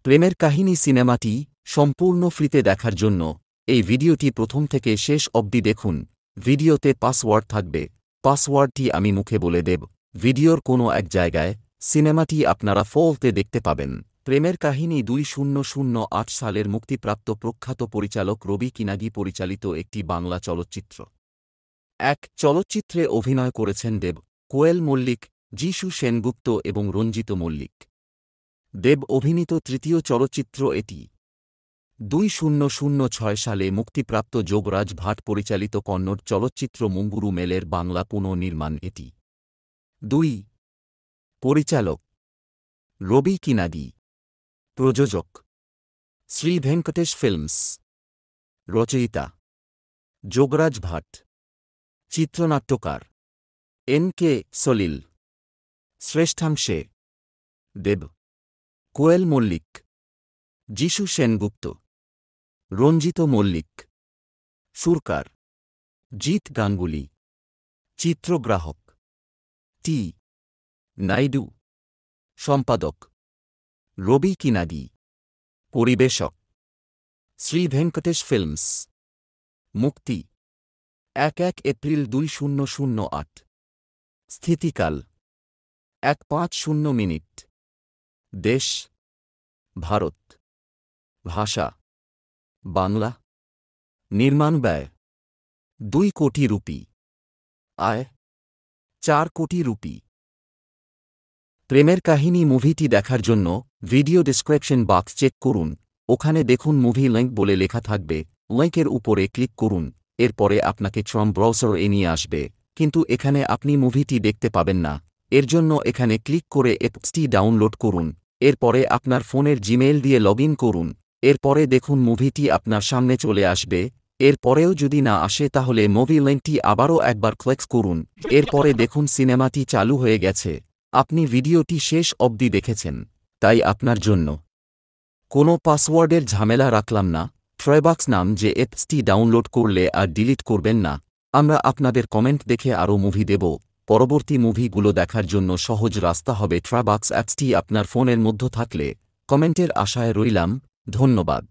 প্রেমের কাহিনী সিনেমাটি সম্পূর্ণ ফ্রিতে দেখার জন্য এই ভিডিওটি প্রথম থেকে শেষ অবধি দেখুন। ভিডিওতে পাসওয়ার্ড থাকবে, পাসওয়ার্ডটি আমি মুখে বলে দেব। ভিডিওর কোনো এক জায়গায় সিনেমাটি আপনারা ফলতে দেখতে পাবেন। প্রেমের কাহিনী 2008 সালের মুক্তিপ্রাপ্ত প্রখ্যাত পরিচালক রবি কিনাগি পরিচালিত একটি বাংলা চলচ্চিত্র। চলচ্চিত্রে অভিনয় করেছেন দেব, কোয়েল মল্লিক, যিশু সেনগুপ্ত এবং রঞ্জিত মল্লিক। দেব অভিনীত তৃতীয় চলচ্চিত্র এটি। 2006 সালে মুক্তিপ্রাপ্ত যোগরাজ ভাট পরিচালিত কন্নড় চলচ্চিত্র মুঙ্গুরু মেলের বাংলা পুনর্নির্মাণ এটি। 2 পরিচালক রবি কিনাগি, প্রযোজক শ্রী ভেঙ্কটেশ ফিল্মস, রচয়িতা যোগরাজ ভাট, চিত্রনাট্যকার এন.কে. সলিল। শ্রেষ্ঠাংশে দেব, কোয়েল মল্লিক, যিশু সেনগুপ্ত, রঞ্জিত মল্লিক। সুরকার জিৎ গাঙ্গুলি। চিত্রগ্রাহক টি নাইডু। সম্পাদক রবি কিনাগি। পরিবেশক শ্রী ভেঙ্কটেশ ফিল্মস। মুক্তি 1 এপ্রিল 2008। স্থিতিকাল 1:50 মিনিট। দেশ ভারত। ভাষা বাংলা। নির্মাণ ব্যয় 2 কোটি রুপি। আয় 4 কোটি রুপি। প্রেমের কাহিনী মুভিটি দেখার জন্য ভিডিও ডেসক্রিপশন বক্স চেক করুন। ওখানে দেখুন মুভি লিঙ্ক বলে লেখা থাকবে। লিঙ্কের উপরে ক্লিক করুন। এরপরে আপনাকে ক্রোম ব্রাউজারে নিয়ে আসবে, কিন্তু এখানে আপনি মুভিটি দেখতে পাবেন না। এর জন্য এখানে ক্লিক করে অ্যাপসটি ডাউনলোড করুন। এরপরে আপনার ফোনের জিমেইল দিয়ে লগইন করুন। এরপরে দেখুন মুভিটি আপনার সামনে চলে আসবে। এরপরেও যদি না আসে তাহলে মুভি লিঙ্কটি আবারও একবার ক্লিক করুন। এরপরে দেখুন সিনেমাটি চালু হয়ে গেছে। আপনি ভিডিওটি শেষ অবধি দেখেছেন, তাই আপনার জন্য কোনো পাসওয়ার্ডের ঝামেলা রাখলাম না। ট্রাইবক্স নাম যে অ্যাপসটি ডাউনলোড করলে আর ডিলিট করবেন না। আমরা আপনাদের কমেন্ট দেখে আরও মুভি দেব। পরবর্তী মুভিগুলো দেখার জন্য সহজ রাস্তা হবে ট্রাইবক্স অ্যাপসটি আপনার ফোনের মধ্যে থাকলে। কমেন্টের আশায় রইলাম। ধন্যবাদ।